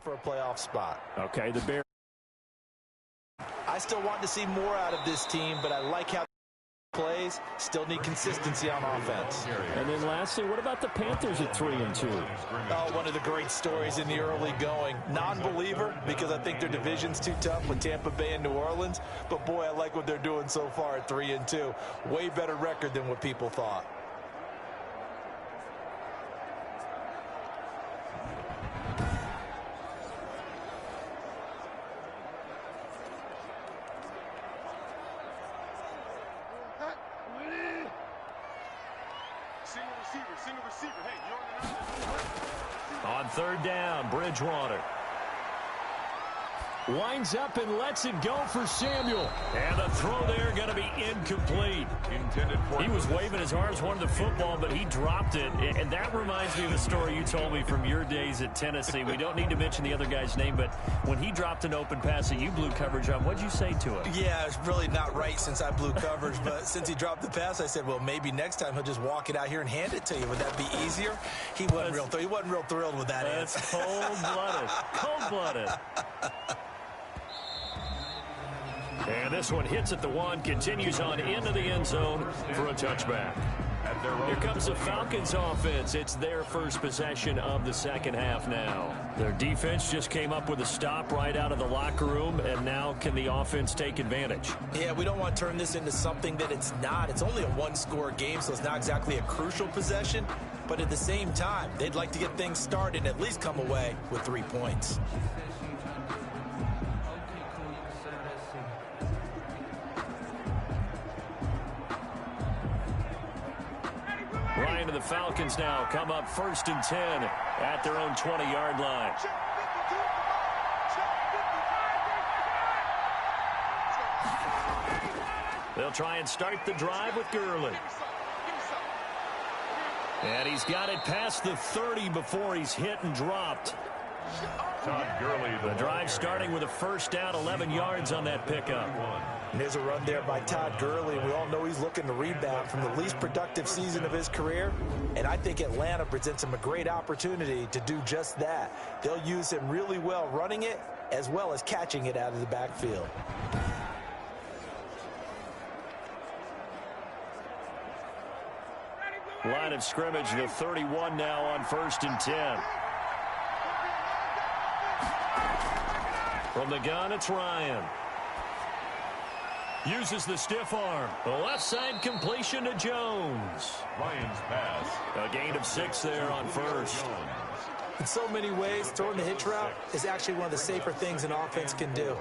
for a playoff spot. Okay, the Bears. I still want to see more out of this team, but I like how plays. Still need consistency on offense. And then lastly, what about the Panthers at 3-2? Oh, one of the great stories in the early going. Non-believer, because I think their division's too tough with Tampa Bay and New Orleans. But boy, I like what they're doing so far at 3-2. Way better record than what people thought. On third down, Bridgewater. Winds up and lets it go for Samuel. And the throw there going to be incomplete. He was waving his arms, wanted the football, but he dropped it. And that reminds me of a story you told me from your days at Tennessee. We don't need to mention the other guy's name, but when he dropped an open pass that you blew coverage on, what'd you say to him? Yeah, it's really not right since I blew coverage, but since he dropped the pass, I said, well, maybe next time he'll just walk it out here and hand it to you. Would that be easier? He wasn't real thrilled with that answer. That's cold-blooded. Cold-blooded. And this one hits at the 1, continues on into the end zone for a touchback. Here comes the Falcons offense. It's their first possession of the second half now. Their defense just came up with a stop right out of the locker room, and now can the offense take advantage? Yeah, we don't want to turn this into something that it's not. It's only a one-score game, so it's not exactly a crucial possession. But at the same time, they'd like to get things started and at least come away with 3 points. Ryan and the Falcons now come up 1st and 10 at their own 20-yard line. They'll try and start the drive with Gurley. And he's got it past the 30 before he's hit and dropped. Todd Gurley. The drive starting with a first down, 11 yards on that pickup. And there's a run there by Todd Gurley. We all know he's looking to rebound from the least productive season of his career. And I think Atlanta presents him a great opportunity to do just that. They'll use him really well running it as well as catching it out of the backfield. Line of scrimmage, the 31 now on 1st and 10. From the gun, it's Ryan. Uses the stiff arm. The left side completion to Jones. Ryan's pass. A gain of 6 there on first. In so many ways, throwing the hitch route is actually one of the safer things an offense can do.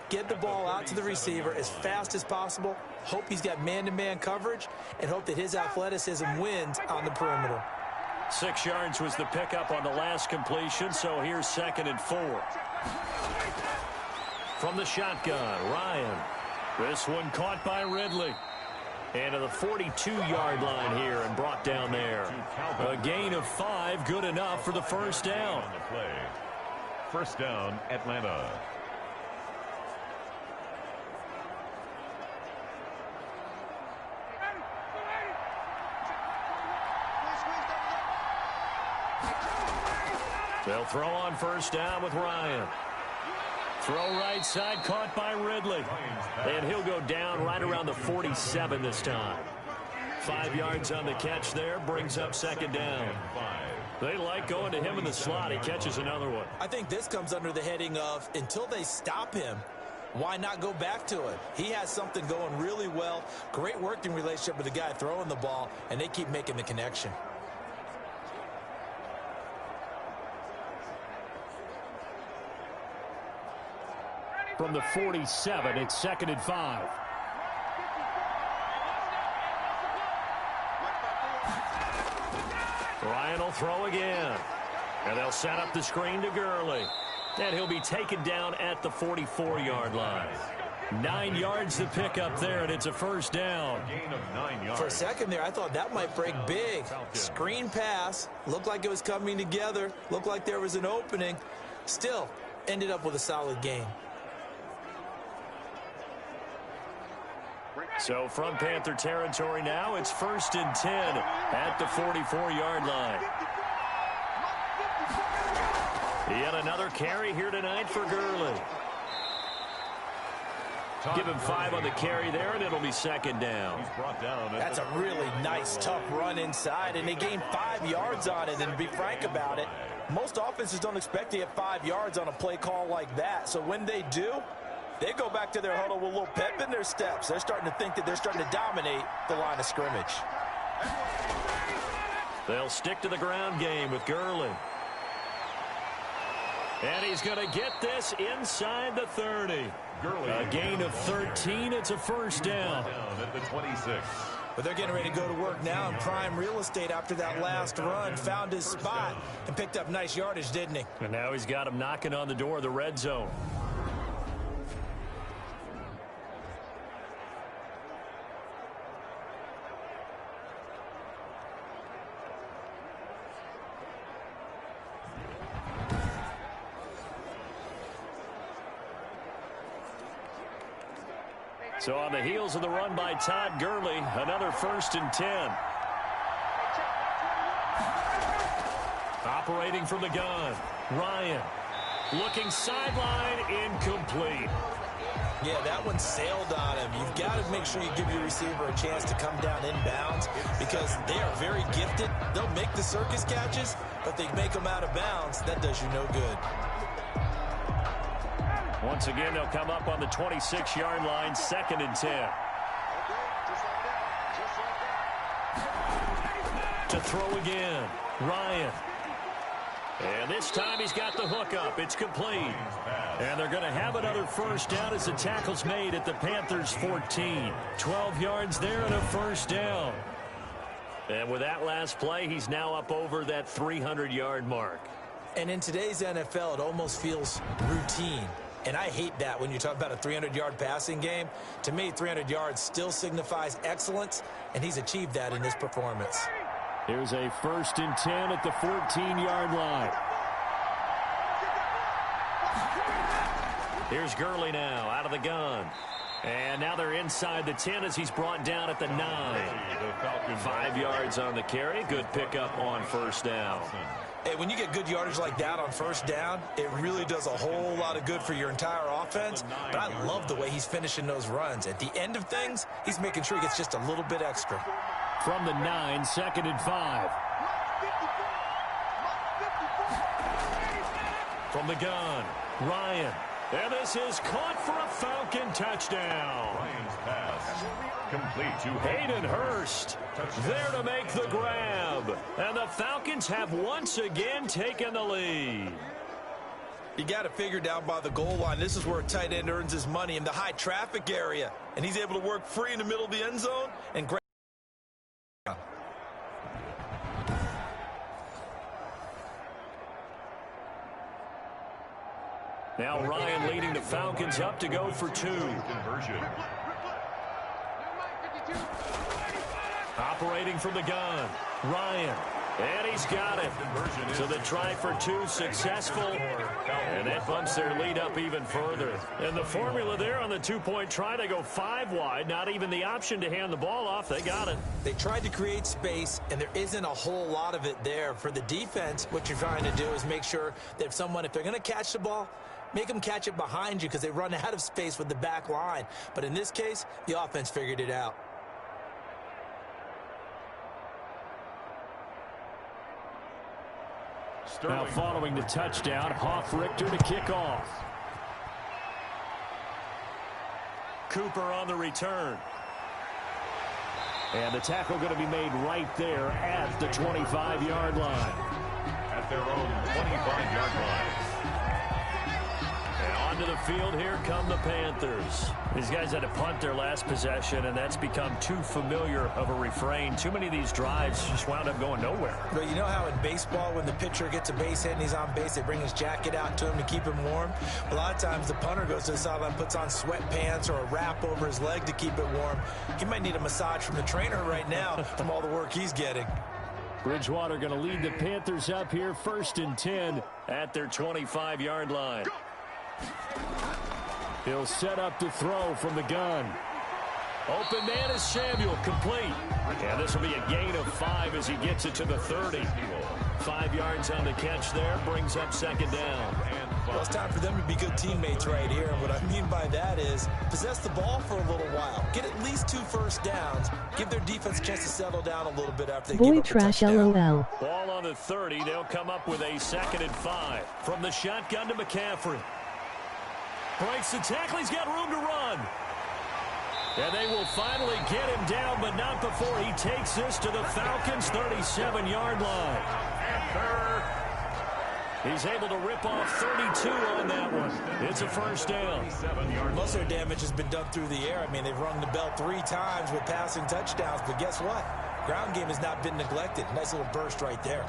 Get the ball out to the receiver as fast as possible, hope he's got man-to-man coverage, and hope that his athleticism wins on the perimeter. 6 yards was the pickup on the last completion, so here's 2nd and 4. From the shotgun, Ryan. This one caught by Ridley. And to the 42-yard line here and brought down there. A gain of 5, good enough for the first down. On the play. First down, Atlanta. They'll throw on first down with Ryan. Throw right side, caught by Ridley. And he'll go down right around the 47 this time. 5 yards on the catch there, brings up 2nd down. They like going to him in the slot. He catches another one. I think this comes under the heading of, until they stop him, why not go back to it? He has something going really well. Great working relationship with the guy throwing the ball, and they keep making the connection. From the 47, it's 2nd and 5. Ryan will throw again. And they'll set up the screen to Gurley. And he'll be taken down at the 44-yard line. 9 yards to pick up there, and it's a first down. Gain of 9 yards. For a second there, I thought that might break big. Screen pass. Looked like it was coming together. Looked like there was an opening. Still, ended up with a solid gain. So from Panther territory now, it's 1st and 10 at the 44-yard line. Yet another carry here tonight for Gurley. Give him 5 on the carry there, and it'll be second down. That's a really nice, tough run inside, and they gained 5 yards on it. And to be frank about it, most offenses don't expect to get 5 yards on a play call like that. So when they do, they go back to their huddle with a little pep in their steps. They're starting to think that they're starting to dominate the line of scrimmage. They'll stick to the ground game with Gurley. And he's going to get this inside the 30. A gain of 13. It's a first down. At the 26. But they're getting ready to go to work now in prime real estate after that last run. Found his spot and picked up nice yardage, didn't he? And now he's got him knocking on the door of the red zone. So on the heels of the run by Todd Gurley, another 1st and 10. Operating from the gun, Ryan. Looking sideline, incomplete. Yeah, that one sailed on him. You've got to make sure you give your receiver a chance to come down inbounds because they are very gifted. They'll make the circus catches, but they make them out of bounds. That does you no good. Once again, they'll come up on the 26-yard line, 2nd and 10. To throw again, Ryan. And this time he's got the hook up. It's complete. And they're going to have another first down as the tackle's made at the Panthers' 14. 12 yards there and a first down. And with that last play, he's now up over that 300-yard mark. And in today's NFL, it almost feels routine. And I hate that when you talk about a 300-yard passing game. To me, 300 yards still signifies excellence, and he's achieved that in this performance. Here's a 1st and 10 at the 14-yard line. Here's Gurley now out of the gun. And now they're inside the 10 as he's brought down at the 9. 5 yards on the carry. Good pickup on first down. Hey, when you get good yardage like that on first down, it really does a whole lot of good for your entire offense. But I love the way he's finishing those runs. At the end of things, he's making sure he gets just a little bit extra. From the 9, 2nd and 5. From the gun, Ryan. And this is caught for a Falcon touchdown. Ryan's pass complete to Hayden Hurst there to make the grab. And the Falcons have once again taken the lead. You got to figure down by the goal line. This is where a tight end earns his money in the high traffic area. And he's able to work free in the middle of the end zone and grab. Now Ryan leading the Falcons up to go for 2. conversion. Operating from the gun, Ryan. And he's got it. So the try for 2 successful. And that bumps their lead up even further. And the formula there on the 2-point try, they go 5 wide. Not even the option to hand the ball off. They got it. They tried to create space, and there isn't a whole lot of it there. For the defense, what you're trying to do is make sure that if they're going to catch the ball, make them catch it behind you because they run out of space with the back line. But in this case, the offense figured it out. Now following the touchdown, Hoff-Richter to kick off. Cooper on the return. And the tackle going to be made right there at the 25-yard line. At their own 25-yard line. And onto the field, here come the Panthers. These guys had to punt their last possession, and that's become too familiar of a refrain. Too many of these drives just wound up going nowhere. But you know how in baseball, when the pitcher gets a base hit and he's on base, they bring his jacket out to him to keep him warm? A lot of times the punter goes to the sideline, puts on sweatpants or a wrap over his leg to keep it warm. He might need a massage from the trainer right now from all the work he's getting. Bridgewater going to lead the Panthers up here, 1st and 10 at their 25-yard line. He'll set up to throw from the gun. Open man is Samuel, complete. And this will be a gain of 5 as he gets it to the 30. 5 yards on the catch there, brings up second down. Well, it's time for them to be good teammates right here. And what I mean by that is possess the ball for a little while. Get at least 2 first downs. Give their defense a chance to settle down a little bit after they give up a touchdown. LOL. Ball on the 30. They'll come up with a 2nd and 5. From the shotgun to McCaffrey. Breaks the tackle. He's got room to run. And they will finally get him down, but not before he takes this to the Falcons' 37-yard line. He's able to rip off 32 on that one. It's a first down. Most of their damage has been done through the air. I mean, they've rung the bell 3 times with passing touchdowns, but guess what? Ground game has not been neglected. Nice little burst right there.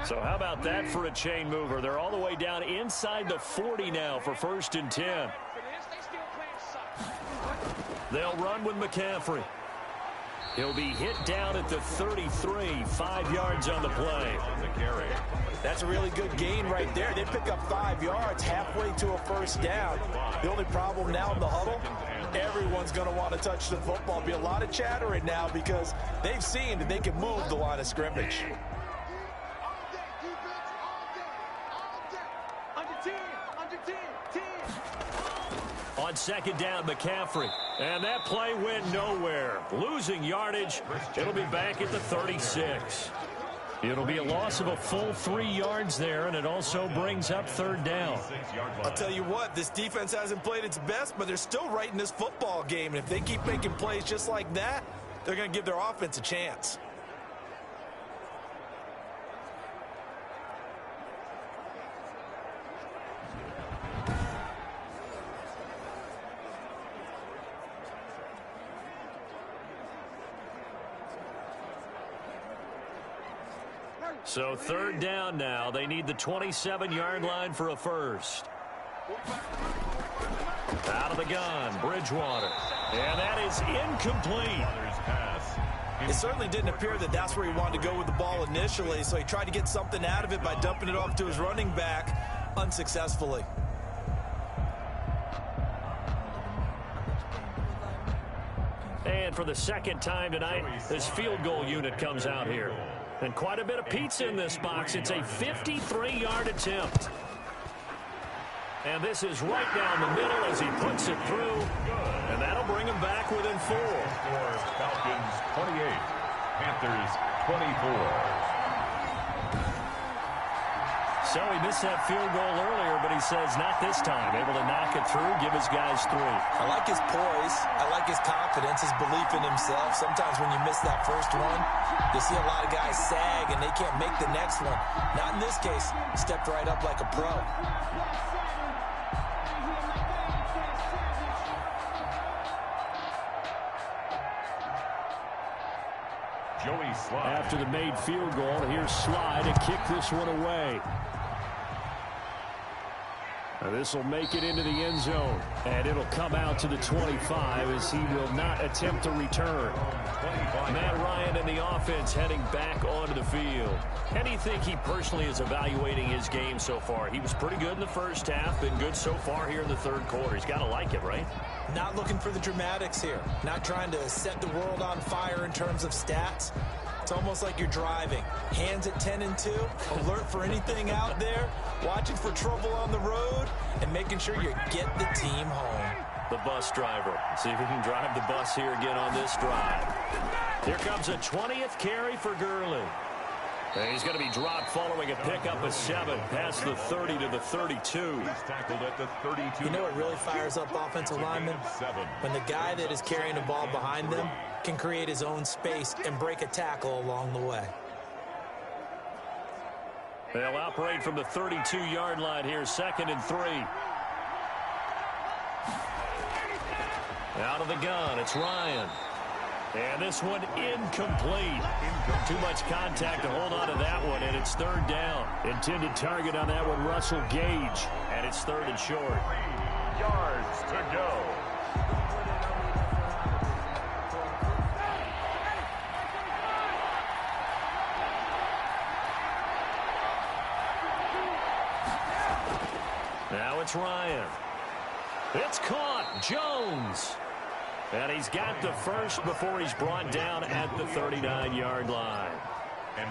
So how about that for a chain mover? They're all the way down inside the 40 now for 1st and 10. They'll run with McCaffrey. He'll be hit down at the 33, 5 yards on the play. That's a really good gain right there. They pick up 5 yards halfway to a first down. The only problem now in the huddle, everyone's going to want to touch the football. Be a lot of chattering now because they've seen that they can move the line of scrimmage. On 2nd down, McCaffrey. And that play went nowhere. Losing yardage. It'll be back at the 36. It'll be a loss of a full 3 yards there, and it also brings up 3rd down. I'll tell you what, this defense hasn't played its best, but they're still right in this football game. And if they keep making plays just like that, they're going to give their offense a chance. So 3rd down now. They need the 27-yard line for a first. Out of the gun, Bridgewater. And that is incomplete. It certainly didn't appear that that's where he wanted to go with the ball initially, so he tried to get something out of it by dumping it off to his running back unsuccessfully. And for the 2nd time tonight, this field goal unit comes out here. And quite a bit of pizza in this box. It's a 53-yard attempt. And this is right down the middle as he puts it through. And that'll bring him back within 4. Falcons 28, Panthers 24. So he missed that field goal earlier, but he says not this time. Able to knock it through, give his guys 3. I like his poise. I like his confidence, his belief in himself. Sometimes when you miss that first one, you see a lot of guys sag and they can't make the next one. Not in this case. Stepped right up like a pro. After the made field goal, here's Slye to kick this one away. This will make it into the end zone, and it'll come out to the 25 as he will not attempt to return. Matt Ryan and the offense heading back onto the field. How do you think he personally is evaluating his game so far? He was pretty good in the first half, been good so far here in the 3rd quarter. He's got to like it, right? Not looking for the dramatics here. Not trying to set the world on fire in terms of stats. It's almost like you're driving. Hands at 10 and 2, alert for anything out there, watching for trouble on the road, and making sure you get the team home. The bus driver. See if he can drive the bus here again on this drive. Here comes a 20th carry for Gurley. And he's going to be dropped following a pickup of 7 past the 30 to the 32. He's tackled at the 32. You know what really fires up offensive linemen? When the guy that is carrying the ball behind them can create his own space and break a tackle along the way. They'll operate from the 32-yard line here, 2nd and 3. Out of the gun, it's Ryan. And this one incomplete. Too much contact to hold on to that one, and it's 3rd down. Intended target on that one, Russell Gage. And it's 3rd and short. 3 yards to go. Now it's Ryan. It's caught. Jones. And he's got the first before he's brought down at the 39-yard line.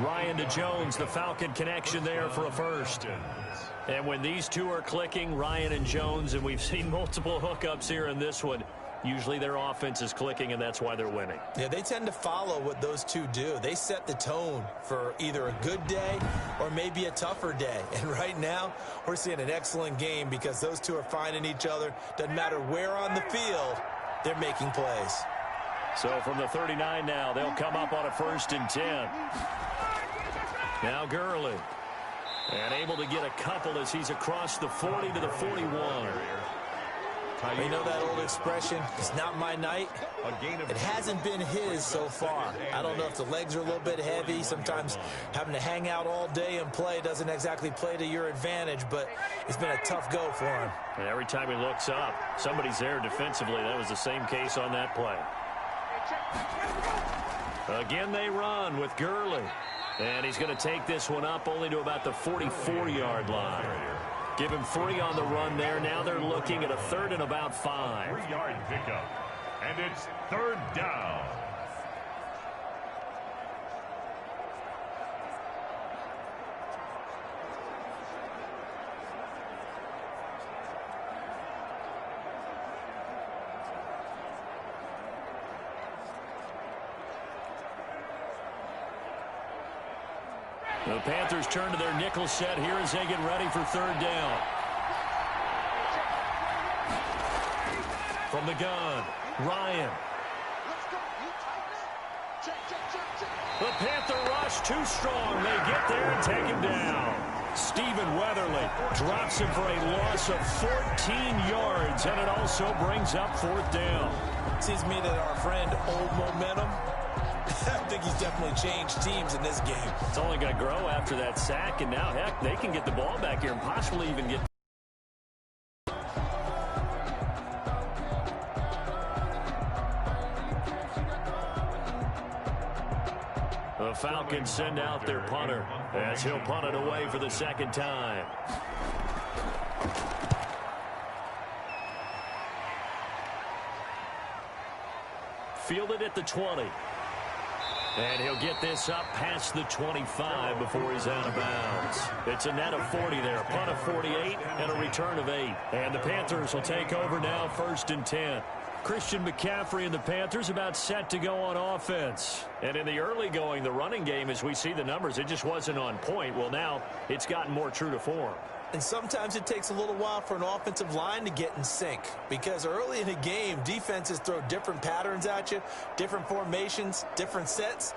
Ryan to Jones, the Falcon connection there for a first. And when these two are clicking, Ryan and Jones, and we've seen multiple hookups here in this one, usually their offense is clicking, and that's why they're winning. Yeah, they tend to follow what those two do. They set the tone for either a good day or maybe a tougher day. And right now, we're seeing an excellent game because those two are finding each other. Doesn't matter where on the field, they're making plays. So from the 39 now, they'll come up on a 1st and 10. Now Gurley. And able to get a couple as he's across the 40 to the 41. You know that old expression, it's not my night? It hasn't been his so far. I don't know if the legs are a little bit heavy. Sometimes having to hang out all day and play doesn't exactly play to your advantage, but it's been a tough go for him. And every time he looks up, somebody's there defensively. That was the same case on that play. Again, they run with Gurley. And he's going to take this one up only to about the 44-yard line. Give him 3 on the run there. Now they're looking at a 3rd and about 5. 3-yard pickup. And it's 3rd down. The Panthers turn to their nickel set here as they get ready for 3rd down. From the gun, Ryan. The Panther rush too strong. They get there and take him down. Stephen Weatherly drops him for a loss of 14 yards, and it also brings up 4th down. Seems to me that our friend Old Momentum, I think he's definitely changed teams in this game. It's only going to grow after that sack, and now, heck, they can get the ball back here and possibly even get... The Falcons send out their punter as he'll punt it away for the 2nd time. Fielded at the 20. And he'll get this up past the 25 before he's out of bounds. It's a net of 40 there, a punt of 48 and a return of 8. And the Panthers will take over now, 1st and 10. Christian McCaffrey and the Panthers about set to go on offense. And in the early going, the running game, as we see the numbers, it just wasn't on point. Well, now it's gotten more true to form. And sometimes it takes a little while for an offensive line to get in sync, because early in a game, defenses throw different patterns at you, different formations, different sets,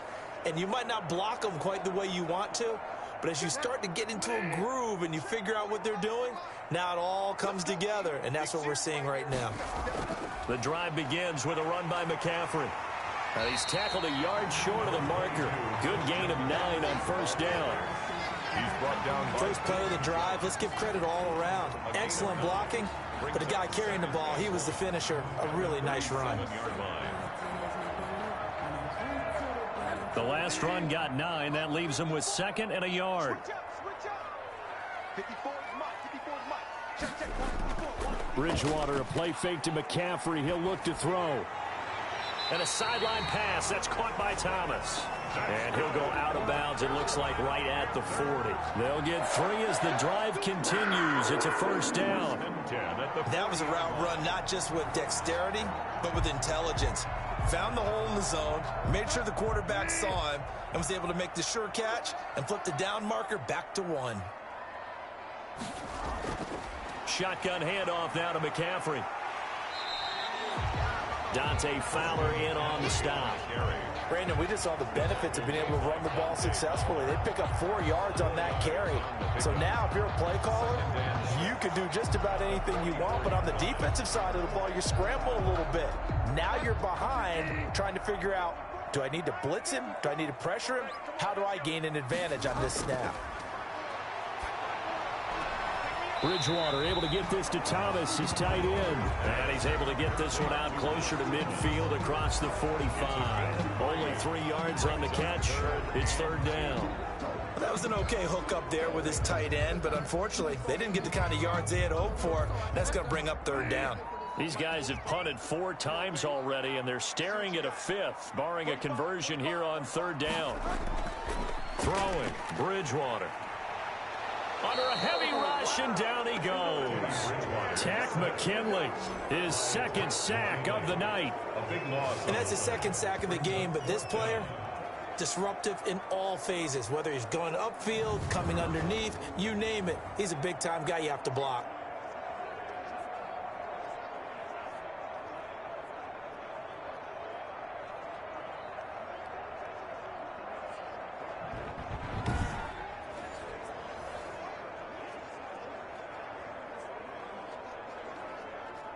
and you might not block them quite the way you want to. But as you start to get into a groove and you figure out what they're doing, now it all comes together, and that's what we're seeing right now. The drive begins with a run by McCaffrey. He's tackled a yard short of the marker. Good gain of 9 on 1st down. He's brought down. First play of the drive, let's give credit all around. Excellent blocking, but the guy carrying the ball, he was the finisher. A really nice run. The last run got 9. That leaves him with 2nd and a yard. Bridgewater, a play fake to McCaffrey. He'll look to throw. And a sideline pass. That's caught by Thomas. And he'll go out of bounds, it looks like, right at the 40. They'll get 3 as the drive continues. It's a 1st down. That was a route run not just with dexterity, but with intelligence. Found the hole in the zone, made sure the quarterback saw him, and was able to make the sure catch and flip the down marker back to 1. Shotgun handoff now to McCaffrey. Dante Fowler in on the stop. Brandon, we just saw the benefits of being able to run the ball successfully. They pick up 4 yards on that carry. So now, if you're a play caller, you can do just about anything you want. But on the defensive side of the ball, you're scrambling a little bit. Now you're behind, trying to figure out, do I need to blitz him? Do I need to pressure him? How do I gain an advantage on this snap? Bridgewater able to get this to Thomas, his tight end. And he's able to get this one out closer to midfield across the 45. Only 3 yards on the catch. It's 3rd down. That was an okay hook up there with his tight end, but unfortunately, they didn't get the kind of yards they had hoped for. That's going to bring up third down. These guys have punted 4 times already, and they're staring at a 5th, barring a conversion here on third down. Throwing, Bridgewater. Under a heavy rush, and down he goes. Tack McKinley, his 2nd sack of the night. And that's his 2nd sack of the game, but this player, disruptive in all phases, whether he's going upfield, coming underneath, you name it. He's a big-time guy you have to block.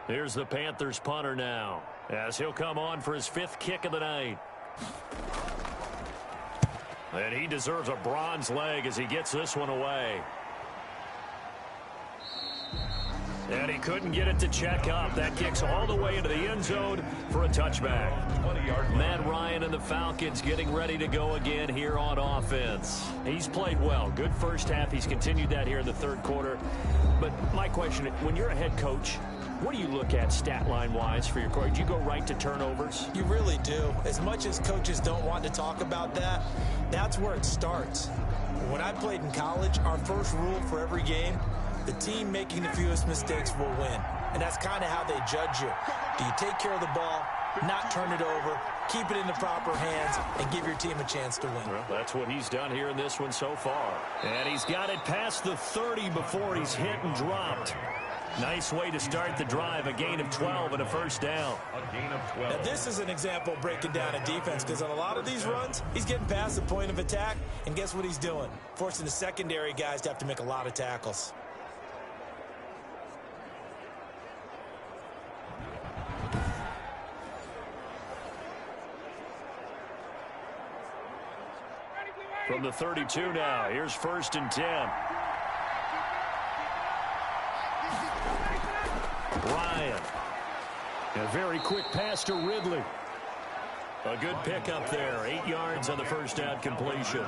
Here's the Panthers punter now, as he'll come on for his 5th kick of the night. And he deserves a bronze leg as he gets this one away. And he couldn't get it to check up. That kicks all the way into the end zone for a touchback. Matt Ryan and the Falcons getting ready to go again here on offense. He's played well. Good first half. He's continued that here in the 3rd quarter. But my question, when you're a head coach, what do you look at stat line-wise for your coach? Do you go right to turnovers? You really do. As much as coaches don't want to talk about that, that's where it starts. When I played in college, our first rule for every game, the team making the fewest mistakes will win. And that's kind of how they judge you. Do you take care of the ball, not turn it over, keep it in the proper hands, and give your team a chance to win? Well, that's what he's done here in this one so far. And he's got it past the 30 before he's hit and dropped. Nice way to start the drive, a gain of 12 and a first down. Now, this is an example of breaking down a defense, because on a lot of these runs, he's getting past the point of attack, and guess what he's doing? Forcing the secondary guys to have to make a lot of tackles. From the 32 now, here's 1st and 10. Ryan. A very quick pass to Ridley. A good pickup there. 8 yards on the first down completion.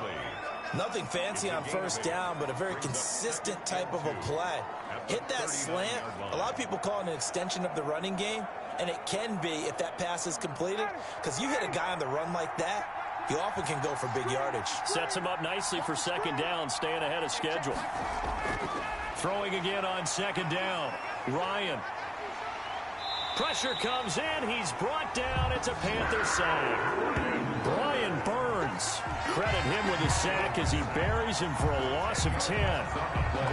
Nothing fancy on first down, but a very consistent type of a play. Hit that slant. A lot of people call it an extension of the running game, and it can be if that pass is completed, because you hit a guy on the run like that, you often can go for big yardage. Sets him up nicely for 2nd down, staying ahead of schedule. Throwing again on 2nd down. Ryan. Pressure comes in. He's brought down. It's a Panther sack. Brian Burns. Credit him with a sack as he buries him for a loss of 10.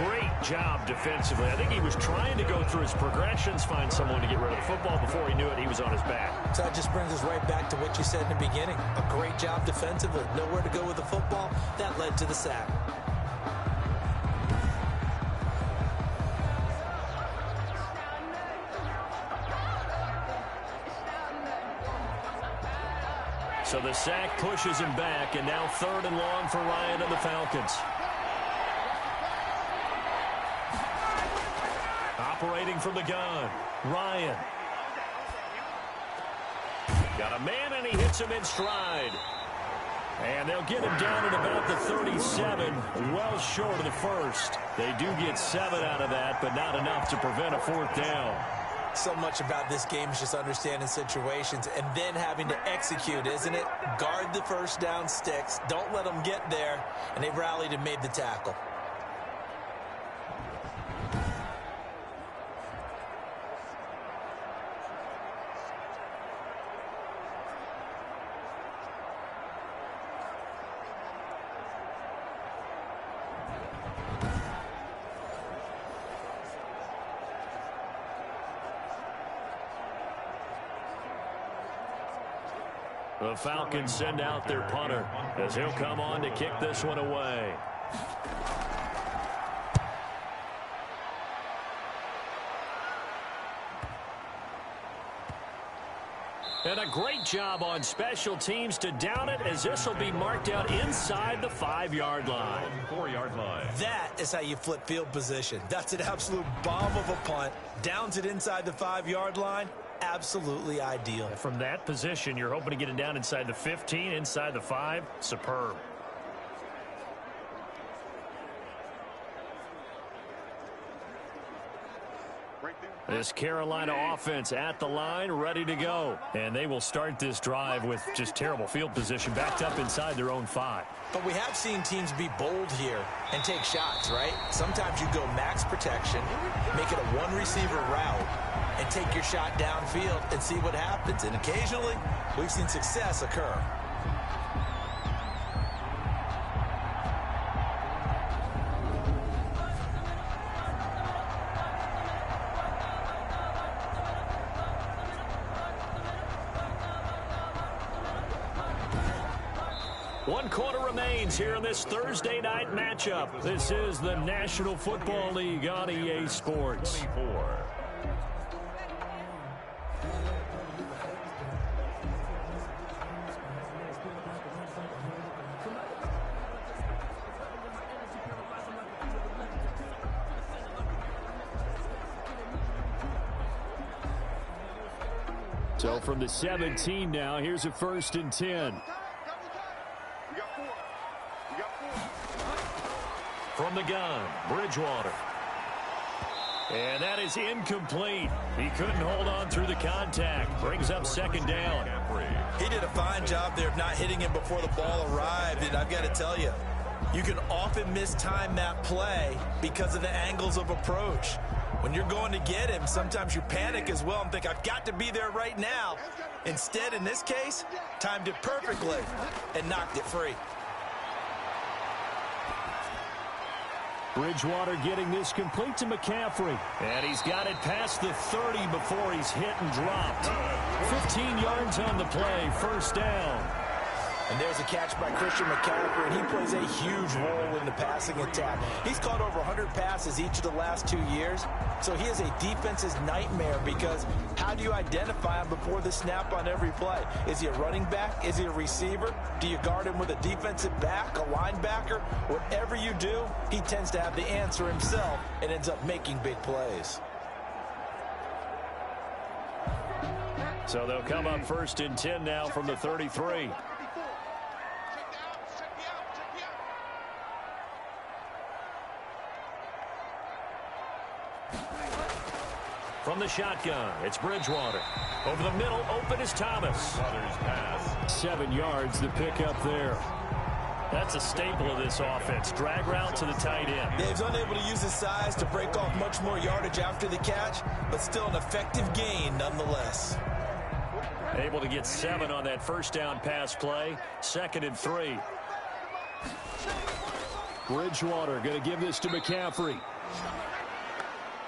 Great job defensively. I think he was trying to go through his progressions, find someone to get rid of the football. Before he knew it, he was on his back. So that just brings us right back to what you said in the beginning. A great job defensively. Nowhere to go with the football. That led to the sack. So the sack pushes him back, and now 3rd and long for Ryan and the Falcons. Operating from the gun, Ryan. Got a man, and he hits him in stride. And they'll get him down at about the 37, well short of the first. They do get 7 out of that, but not enough to prevent a 4th down. So much about this game is just understanding situations and then having to execute, isn't it? Guard the first down sticks. Don't let them get there. And they rallied and made the tackle. The Falcons send out their punter as he'll come on to kick this one away. And a great job on special teams to down it, as this will be marked out inside the 5-yard line. 4-yard line. That is how you flip field position. That's an absolute bomb of a punt. Downs it inside the 5-yard line. Absolutely ideal. From that position, you're hoping to get it down inside the 15, inside the 5. Superb. This Carolina offense at the line, ready to go. And they will start this drive with just terrible field position, backed up inside their own 5. But we have seen teams be bold here and take shots, right? Sometimes you go max protection, make it a one-receiver route, and take your shot downfield and see what happens. And occasionally, we've seen success occur. One quarter remains here in this Thursday night matchup. This is the National Football League on EA Sports. 24. So from the 17 now, here's a 1st and 10. From the gun, Bridgewater. And that is incomplete. He couldn't hold on through the contact. Brings up 2nd down. He did a fine job there of not hitting him before the ball arrived. And I've got to tell you, you can often mistime that play because of the angles of approach. When you're going to get him, sometimes you panic as well and think, I've got to be there right now. Instead, in this case, timed it perfectly and knocked it free. Bridgewater getting this complete to McCaffrey. And he's got it past the 30 before he's hit and dropped. 15 yards on the play, 1st down. And there's a catch by Christian McCaffrey, and he plays a huge role in the passing attack. He's caught over 100 passes each of the last 2 years, so he is a defense's nightmare because how do you identify him before the snap on every play? Is he a running back? Is he a receiver? Do you guard him with a defensive back, a linebacker? Whatever you do, he tends to have the answer himself and ends up making big plays. So they'll come up 1st and 10 now from the 33. From the shotgun, it's Bridgewater. Over the middle, open is Thomas. 7 yards to pick up there. That's a staple of this offense. Drag route to the tight end. Yeah, he's unable to use his size to break off much more yardage after the catch, but still an effective gain nonetheless. Able to get 7 on that 1st down pass play. 2nd and 3. Bridgewater going to give this to McCaffrey.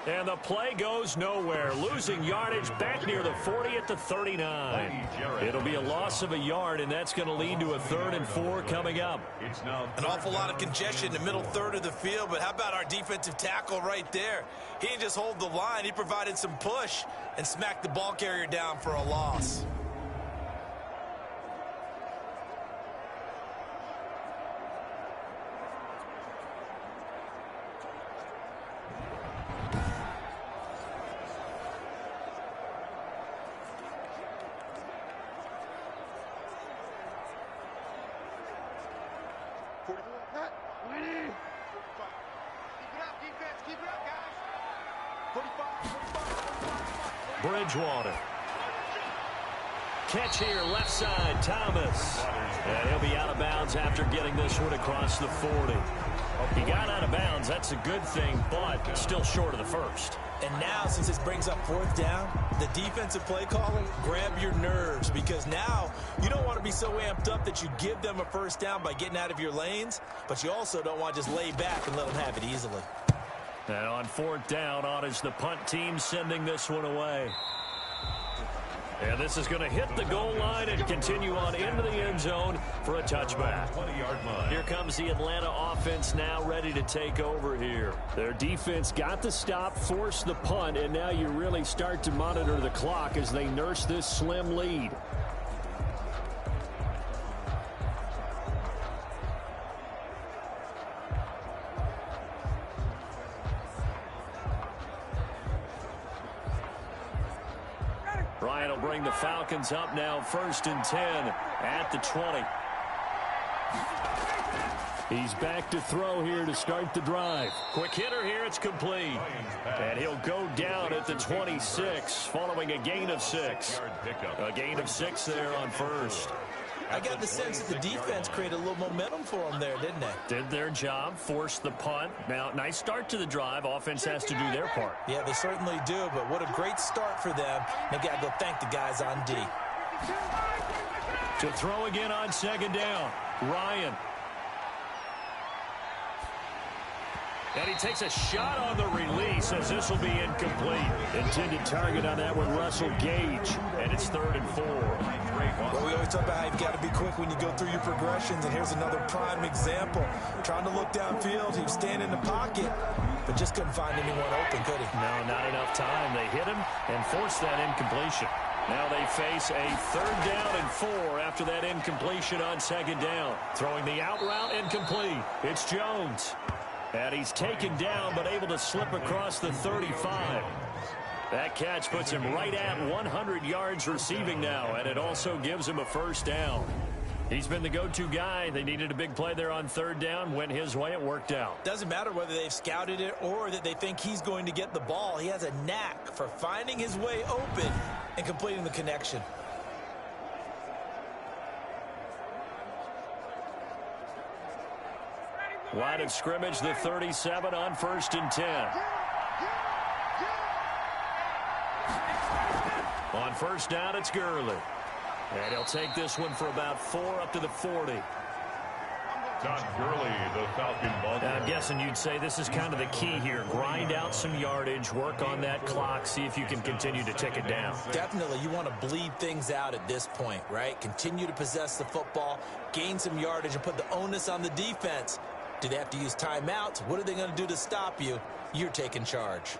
And the play goes nowhere. Losing yardage back near the 40 at the 39. It'll be a loss of a yard, and that's going to lead to a 3rd and 4 coming up. An awful lot of congestion in the middle third of the field, but how about our defensive tackle right there? He didn't just hold the line. He provided some push and smacked the ball carrier down for a loss. Bridgewater. Catch here, left side, Thomas. And he'll be out of bounds after getting this one across the 40. He got out of bounds. That's a good thing, but still short of the 1st. And now, since this brings up 4th down, the defensive play calling, grab your nerves, because now you don't want to be so amped up that you give them a 1st down by getting out of your lanes, but you also don't want to just lay back and let them have it easily. And on 4th down, on is the punt team sending this one away. And this is going to hit the goal line and continue on into the end zone for a touchback. 20-yard line. Here comes the Atlanta offense now ready to take over here. Their defense got the stop, forced the punt, and now you really start to monitor the clock as they nurse this slim lead. Ryan will bring the Falcons up now 1st and 10 at the 20. He's back to throw here to start the drive. Quick hitter here, it's complete. And he'll go down at the 26, following a gain of 6. A gain of 6 there on first. I got the sense that the defense created a little momentum for them there, didn't they? Did their job, forced the punt. Now, nice start to the drive. Offense has to do their part. Yeah, they certainly do, but what a great start for them. They got to go thank the guys on D. To throw again on second down, Ryan. And he takes a shot on the release as this will be incomplete. Intended target on that one, Russell Gage. And it's 3rd and 4. Well, we always talk about how you've got to be quick when you go through your progressions, and here's another prime example. Trying to look downfield, he was standing in the pocket, but just couldn't find anyone open, could he? No, not enough time. They hit him and forced that incompletion. Now they face a 3rd down and 4 after that incompletion on second down. Throwing the out route incomplete. It's Jones. And he's taken down but able to slip across the 35. That catch puts him right at 100 yards receiving now, and it also gives him a 1st down. He's been the go-to guy. They needed a big play there on 3rd down. Went his way, it worked out. Doesn't matter whether they've scouted it or that they think he's going to get the ball. He has a knack for finding his way open and completing the connection. Line of scrimmage, the 37 on 1st and 10. On 1st down, it's Gurley. And he'll take this one for about 4 up to the 40. Todd Gurley, the Falcon ball. I'm guessing you'd say this is kind of the key here. Grind out some yardage, work on that clock, see if you can continue to tick it down. Definitely, you want to bleed things out at this point, right? Continue to possess the football, gain some yardage, and put the onus on the defense. Do they have to use timeouts? What are they going to do to stop you? You're taking charge.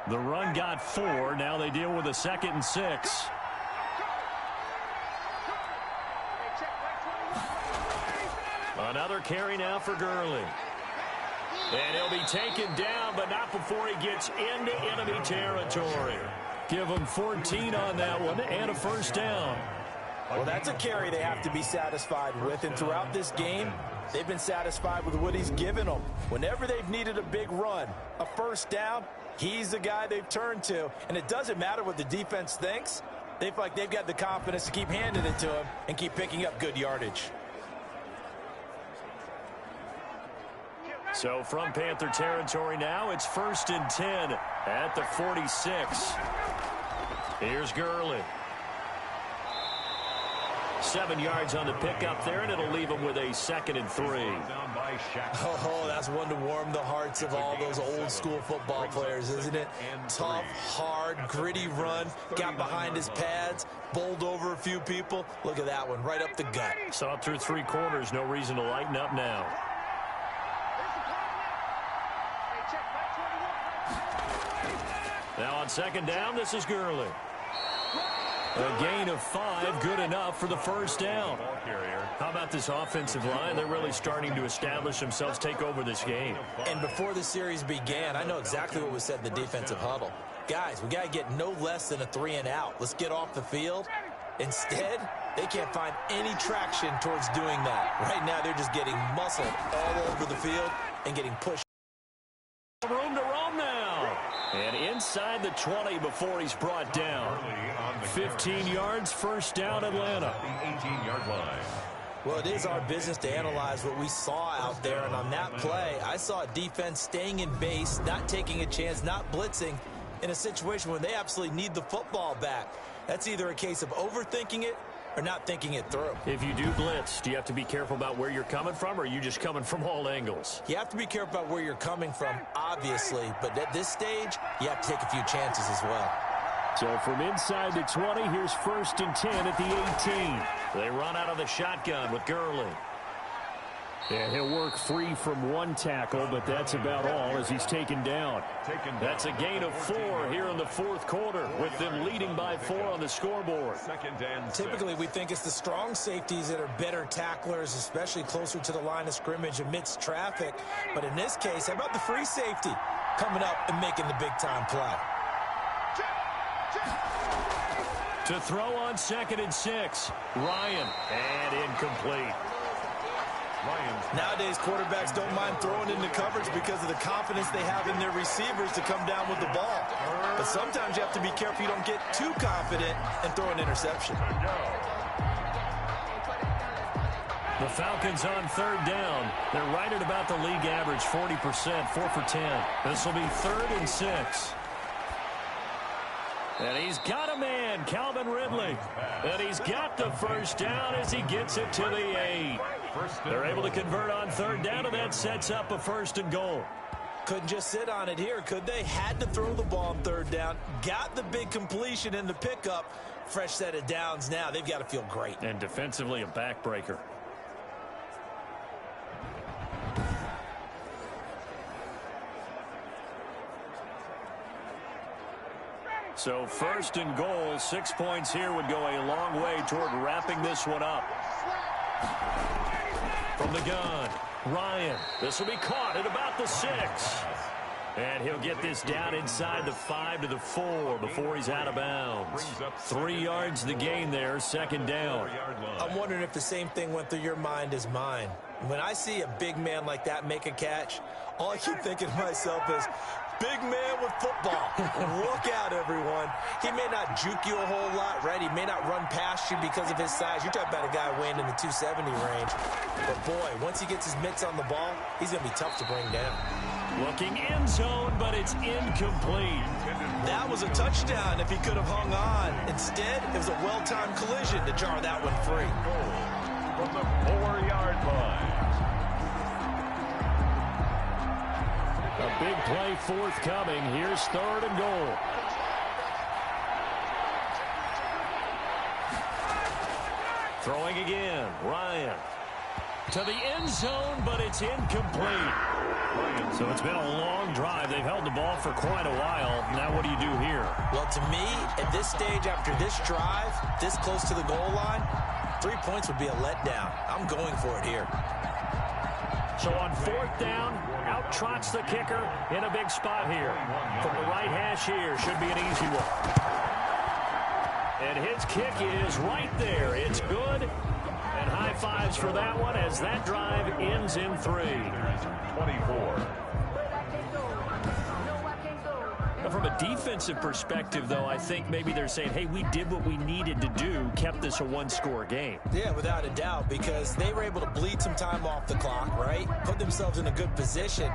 The run got 4. Now they deal with a 2nd and 6. Another carry now for Gurley. And he'll be taken down, but not before he gets into enemy territory. Give him 14 on that one and a 1st down. Well, that's a carry they have to be satisfied with, and throughout this game, they've been satisfied with what he's given them. Whenever they've needed a big run, a 1st down, he's the guy they've turned to, and it doesn't matter what the defense thinks. They feel like they've got the confidence to keep handing it to him and keep picking up good yardage. So from Panther territory now, it's 1st and 10 at the 46. Here's Gurley. 7 yards on the pickup there, and it'll leave him with a 2nd and 3. Oh, that's one to warm the hearts of all those old school football players, isn't it? Tough, hard, gritty run, got behind his pads, bowled over a few people. Look at that one, right up the gut. Saw it through 3 quarters, no reason to lighten up now. Now on 2nd down, this is Gurley. A gain of 5, good enough for the 1st down. How about this offensive line? They're really starting to establish themselves, take over this game. And before the series began, I know exactly what was said in the defensive huddle. Guys, we got to get no less than a 3 and out. Let's get off the field. Instead, they can't find any traction towards doing that. Right now, they're just getting muscled all over the field and getting pushed. Room to roam now. And inside the 20 before he's brought down. 15 yards, 1st down, Atlanta. The 18-yard line. Well, it is our business to analyze what we saw out there, and on that play, I saw a defense staying in base, not taking a chance, not blitzing, in a situation where they absolutely need the football back. That's either a case of overthinking it or not thinking it through. If you do blitz, do you have to be careful about where you're coming from, or are you just coming from all angles? You have to be careful about where you're coming from, obviously, but at this stage, you have to take a few chances as well. So from inside the 20, here's 1st and 10 at the 18. They run out of the shotgun with Gurley. And he'll work free from 1 tackle, but that's about all as he's taken down. That's a gain of 4 here in the 4th quarter, with them leading by 4 on the scoreboard. Typically, we think it's the strong safeties that are better tacklers, especially closer to the line of scrimmage amidst traffic. But in this case, how about the free safety coming up and making the big-time play? To throw on 2nd and 6. Ryan, and incomplete. Nowadays, quarterbacks don't mind throwing into coverage because of the confidence they have in their receivers to come down with the ball. But sometimes you have to be careful you don't get too confident and throw an interception. The Falcons on 3rd down. They're right at about the league average, 40%, 4 for 10. This will be 3rd and 6. And he's got a man, Calvin Ridley. And he's got the first down as he gets it to the 8. They're able to convert on 3rd down, and that sets up a 1st and goal. Couldn't just sit on it here, could they? Had to throw the ball on 3rd down. Got the big completion in the pickup. Fresh set of downs now. They've got to feel great. And defensively, a backbreaker. So 1st and goal, 6 points here would go a long way toward wrapping this one up. From the gun, Ryan. This will be caught at about the 6. And he'll get this down inside the 5 to the 4 before he's out of bounds. 3 yards the gain there, 2nd down. I'm wondering if the same thing went through your mind as mine. When I see a big man like that make a catch, all I keep thinking to myself is, big man with football. Look out, everyone. He may not juke you a whole lot, right? He may not run past you because of his size. You're talking about a guy weighing in the 270 range. But, boy, once he gets his mitts on the ball, he's going to be tough to bring down. Looking end zone, but it's incomplete. That was a touchdown if he could have hung on. Instead, it was a well-timed collision to jar that one free. From the 4-yard line. A big play forthcoming. Here's 3rd and goal. Throwing again. Ryan. To the end zone, but it's incomplete. So it's been a long drive. They've held the ball for quite a while. Now what do you do here? Well, to me, at this stage, after this drive, this close to the goal line, 3 points would be a letdown. I'm going for it here. So on 4th down, out trots the kicker in a big spot here. From the right hash here, should be an easy one. And his kick is right there. It's good. And high fives for that one as that drive ends in 3. 24. Now, from a defensive perspective, though, I think maybe they're saying, hey, we did what we needed to do, kept this a 1-score game. Yeah, without a doubt, because they were able to bleed some time off the clock, right? Put themselves in a good position,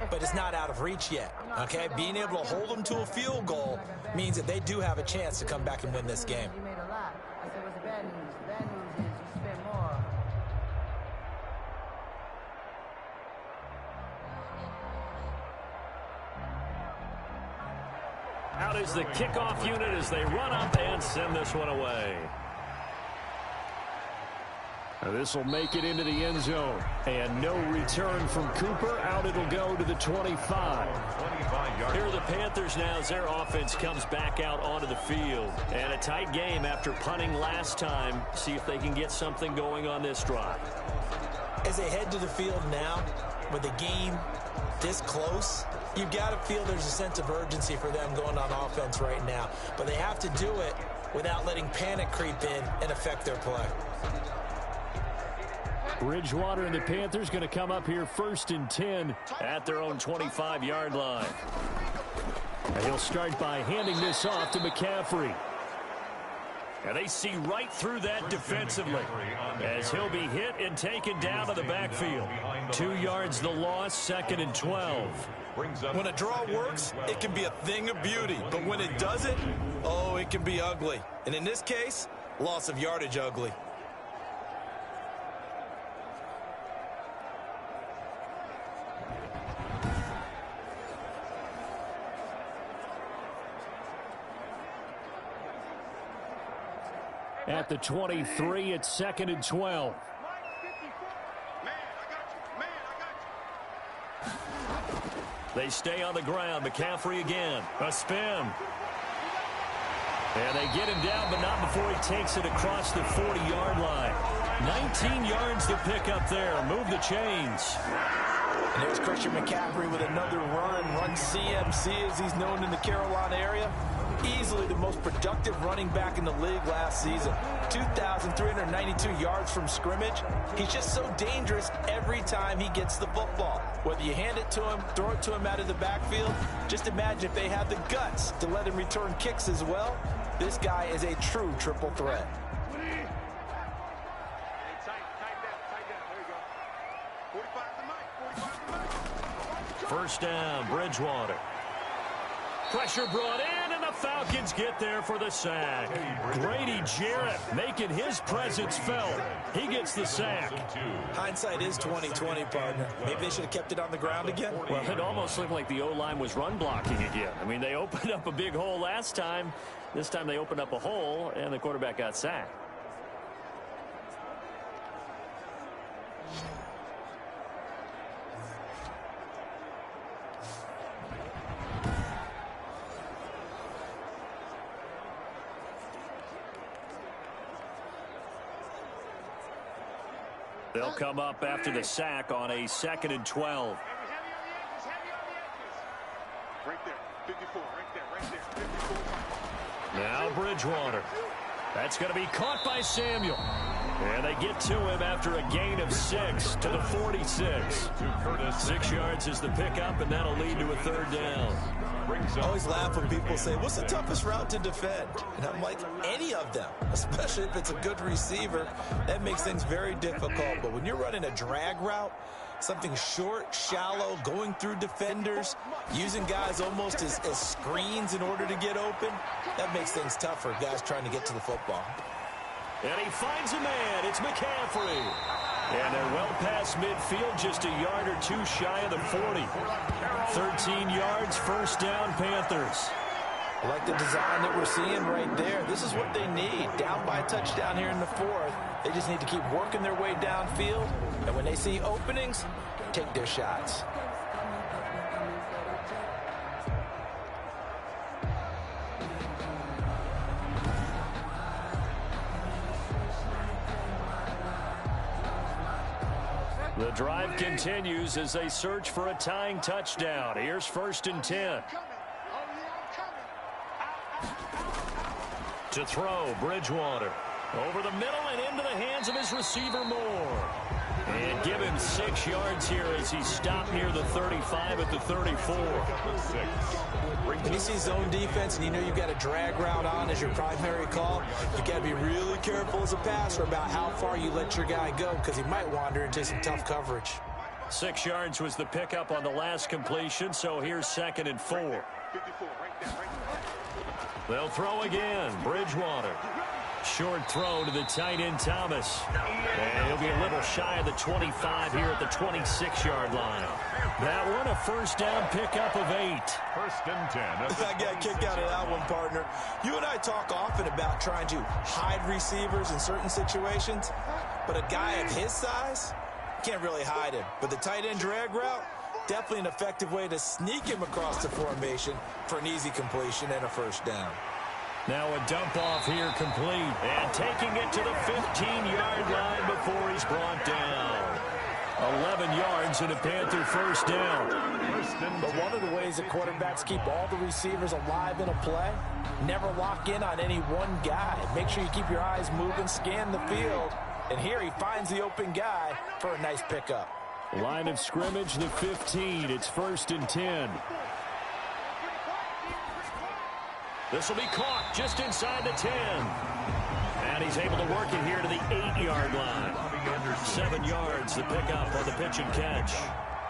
but it's not out of reach yet, okay? Being able to hold them to a field goal means that they do have a chance to come back and win this game. You made a lot. I said, what's the bad news? The bad news is you spent more. Out is the kickoff unit as they run up and send this one away. This will make it into the end zone. And no return from Cooper. Out it'll go to the 25. Here are the Panthers now as their offense comes back out onto the field. And a tight game after punting last time. See if they can get something going on this drive. As they head to the field now, with the game this close, you've got to feel there's a sense of urgency for them going on offense right now. But they have to do it without letting panic creep in and affect their play. Bridgewater and the Panthers going to come up here 1st and 10 at their own 25-yard line. And he'll start by handing this off to McCaffrey. And they see right through that defensively as he'll be hit and taken down to the backfield. 2 yards the loss, 2nd and 12. When a draw works, it can be a thing of beauty. But when it doesn't, oh, it can be ugly. And in this case, loss of yardage ugly. At the 23, it's 2nd and 12. They stay on the ground. McCaffrey again. A spin. And they get him down, but not before he takes it across the 40-yard line. 19 yards to pick up there. Move the chains. And And there's Christian McCaffrey with another run CMC as he's known in the Carolina area. Easily the most productive running back in the league last season. 2,392 yards from scrimmage. He's just so dangerous every time he gets the football. Whether you hand it to him, throw it to him out of the backfield, just imagine if they had the guts to let him return kicks as well. This guy is a true triple threat. First down, Bridgewater. Pressure brought in, and the Falcons get there for the sack. Grady Jarrett making his presence felt. He gets the sack. Hindsight is 20/20, partner. Maybe they should have kept it on the ground again. Well, it almost looked like the O-line was run blocking again. I mean, they opened up a big hole last time. This time they opened up a hole, and the quarterback got sacked. They'll come up after the sack on a 2nd and 12. Right there, 54, right there, 54. Now Bridgewater. That's going to be caught by Samuel. And they get to him after a gain of 6 to the 46. 6 yards is the pickup, and that'll lead to a 3rd down. I always laugh when people say, what's the toughest route to defend? And I'm like, any of them, especially if it's a good receiver. That makes things very difficult. But when you're running a drag route, something short, shallow, going through defenders, using guys almost as screens in order to get open, that makes things tough for guys trying to get to the football. And he finds a man. It's McCaffrey. And they're well past midfield, just a yard or two shy of the 40. 13 yards, first down, Panthers. I like the design that we're seeing right there. This is what they need. Down by a touchdown here in the 4th. They just need to keep working their way downfield. And when they see openings, take their shots. The drive continues as they search for a tying touchdown. Here's 1st and 10. To throw, Bridgewater. Over the middle and into the hands of his receiver, Moore. And give him 6 yards here as he stopped near the 35 at the 34. When you see zone defense and you know you've got a drag route on as your primary call, you got to be really careful as a passer about how far you let your guy go because he might wander into some tough coverage. 6 yards was the pickup on the last completion, so here's 2nd and 4. They'll throw again. Bridgewater. Short throw to the tight end, Thomas. And he'll be a little shy of the 25 here at the 26-yard line. That one, a first down pickup of 8. 1st and 10. I got a kick out of that one, partner. You and I talk often about trying to hide receivers in certain situations, but a guy of his size can't really hide him. But the tight end drag route, definitely an effective way to sneak him across the formation for an easy completion and a first down. Now a dump off here complete. And taking it to the 15-yard line before he's brought down. 11 yards and a Panther first down. But one of the ways that quarterbacks keep all the receivers alive in a play, never lock in on any one guy. Make sure you keep your eyes moving, scan the field. And here he finds the open guy for a nice pickup. Line of scrimmage, the 15. It's 1st and 10. This will be caught just inside the 10. And he's able to work it here to the 8-yard line. 7 yards, the pickup on the pitch and catch.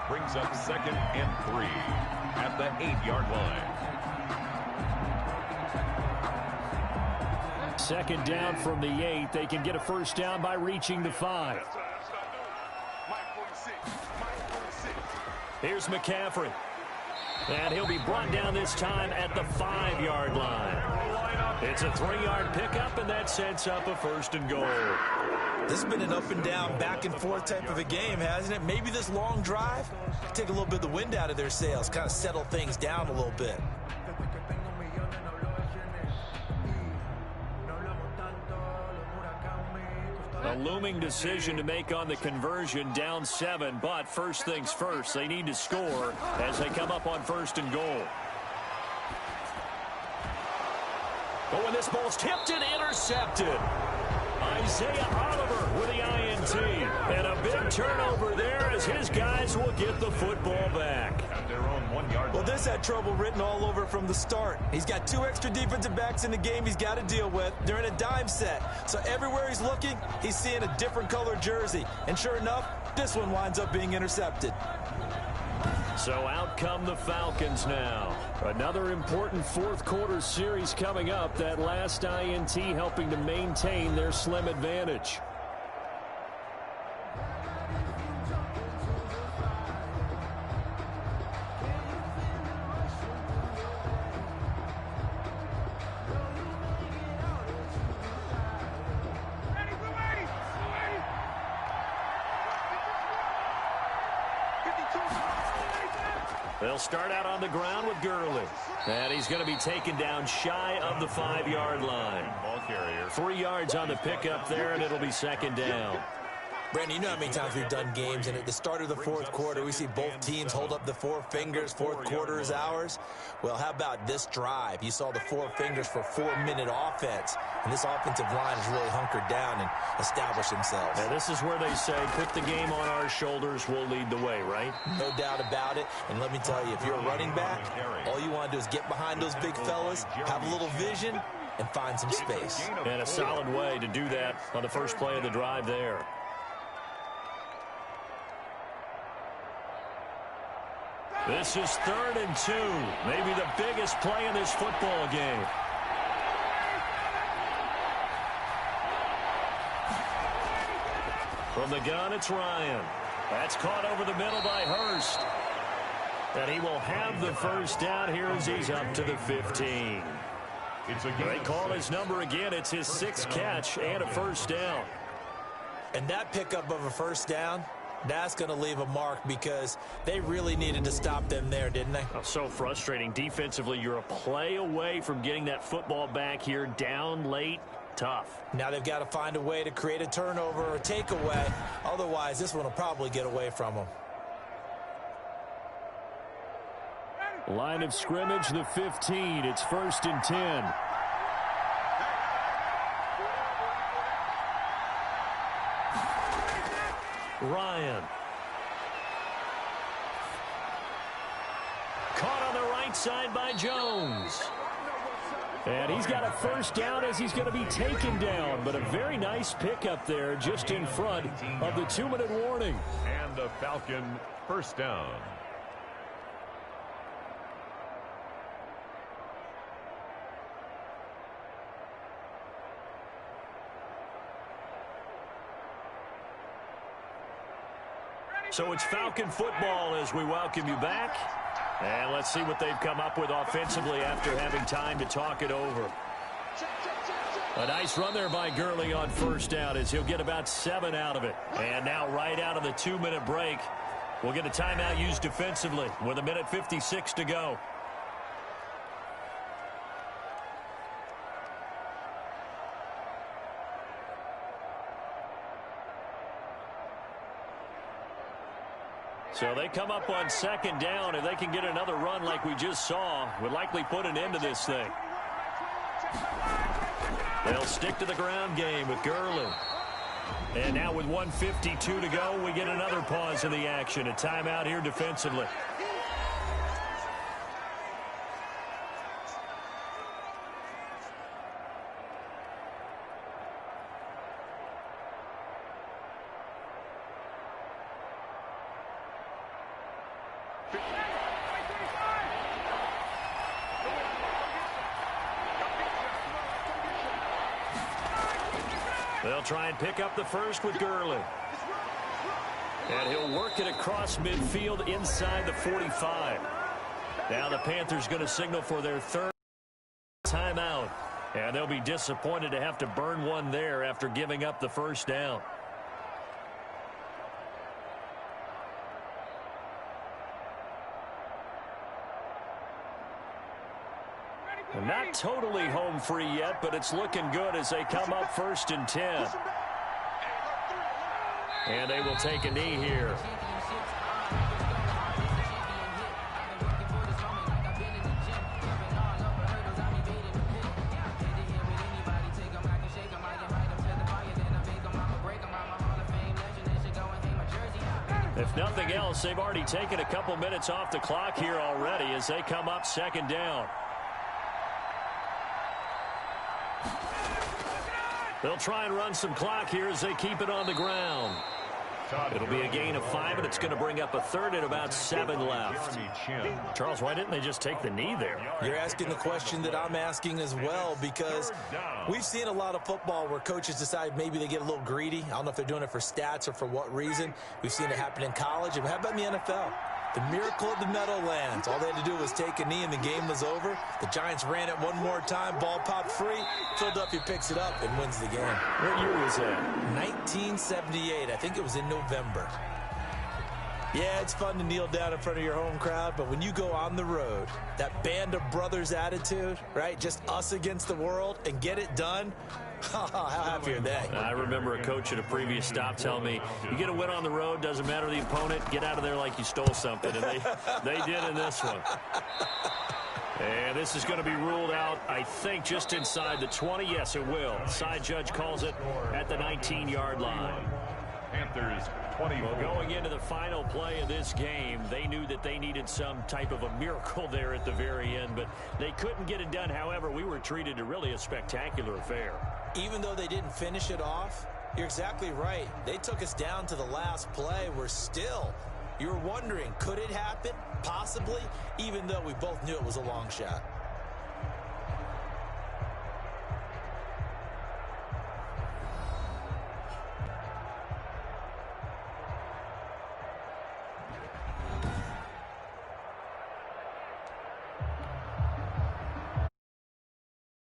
Brings up 2nd and 3 at the 8-yard line. 2nd down from the 8. They can get a first down by reaching the 5. Here's McCaffrey. And he'll be brought down this time at the 5-yard line. It's a 3-yard pickup, and that sets up a 1st and goal. This has been an up and down, back and forth type of a game, hasn't it? Maybe this long drive take a little bit of the wind out of their sails, kind of settle things down a little bit. looming decision to make on the conversion, down 7. But first things first, they need to score as they come up on 1st and goal. Oh, and this ball's tipped and intercepted. Isaiah Oliver with the INT. And a big turnover there as his guys will get the football back. At their own 1-yard line. Well, this had trouble written all over from the start. He's got 2 extra defensive backs in the game he's got to deal with. They're in a dime set. So everywhere he's looking, he's seeing a different color jersey. And sure enough, this one winds up being intercepted. So out come the Falcons now. Another important 4th quarter series coming up. That last INT helping to maintain their slim advantage. They'll start out on the ground with Gurley. And he's going to be taken down shy of the 5-yard line. Ball carrier. 3 yards on the pickup there, and it'll be 2nd down. Brandon, you know how many times we've done games, and at the start of the 4th quarter, we see both teams hold up the 4 fingers, 4th quarter is ours. Well, how about this drive? You saw the 4 fingers for 4-minute offense, and this offensive line has really hunkered down and established themselves. Now, this is where they say, put the game on our shoulders, we'll lead the way, right? No doubt about it, and let me tell you, if you're a running back, all you want to do is get behind those big fellas, have a little vision, and find some space. And a solid way to do that on the first play of the drive there. This is 3rd and 2. Maybe the biggest play in this football game. From the gun, it's Ryan. That's caught over the middle by Hurst. And he will have the first down here as he's up to the 15. They call his number again. It's his 6th catch and a first down. And that pickup of a first down, that's going to leave a mark because they really needed to stop them there, didn't they? Oh, so frustrating. Defensively, you're a play away from getting that football back here, down late. Tough. Now they've got to find a way to create a turnover or a takeaway. Otherwise, this one will probably get away from them. Line of scrimmage, the 15. It's 1st and 10. Ryan. Caught on the right side by Jones. And he's got a first down as he's going to be taken down. But a very nice pickup there just in front of the 2-minute warning. And the Falcon first down. So it's Falcon football as we welcome you back. And let's see what they've come up with offensively after having time to talk it over. A nice run there by Gurley on first down as he'll get about 7 out of it. And now right out of the 2-minute break, we'll get a timeout used defensively with 1:56 to go. So they come up on 2nd down. If they can get another run like we just saw, would likely put an end to this thing. They'll stick to the ground game with Gurley. And now with 1:52 to go, we get another pause in the action. A timeout here defensively. They'll try and pick up the first with Gurley. And he'll work it across midfield inside the 45. Now the Panthers going to signal for their 3rd timeout. And they'll be disappointed to have to burn one there after giving up the first down. Not totally home free yet, but it's looking good as they come up 1st and 10. And they will take a knee here. If nothing else, they've already taken a couple minutes off the clock here already as they come up second down. They'll try and run some clock here as they keep it on the ground. It'll be a gain of 5, and it's going to bring up a third and about 7 left. Charles, why didn't they just take the knee there? You're asking the question that I'm asking as well, because we've seen a lot of football where coaches decide maybe they get a little greedy. I don't know if they're doing it for stats or for what reason. We've seen it happen in college. And how about in the NFL? The miracle of the Meadowlands. All they had to do was take a knee and the game was over. The Giants ran it one more time. Ball popped free. Philadelphia picks it up and wins the game. What year was that? 1978. I think it was in November. Yeah, it's fun to kneel down in front of your home crowd, but when you go on the road, that band of brothers attitude, right? Just us against the world and get it done. How happy are they? I remember a coach at a previous stop telling me, you get a win on the road, doesn't matter the opponent, get out of there like you stole something. And they did in this one. And this is going to be ruled out, I think, just inside the 20. Yes, it will. Side judge calls it at the 19-yard line. Panthers 20. Well, going into the final play of this game, they knew that they needed some type of a miracle there at the very end, but they couldn't get it done. However, we were treated to really a spectacular affair. Even though they didn't finish it off, you're exactly right. They took us down to the last play. You're wondering, could it happen? Possibly, even though we both knew it was a long shot.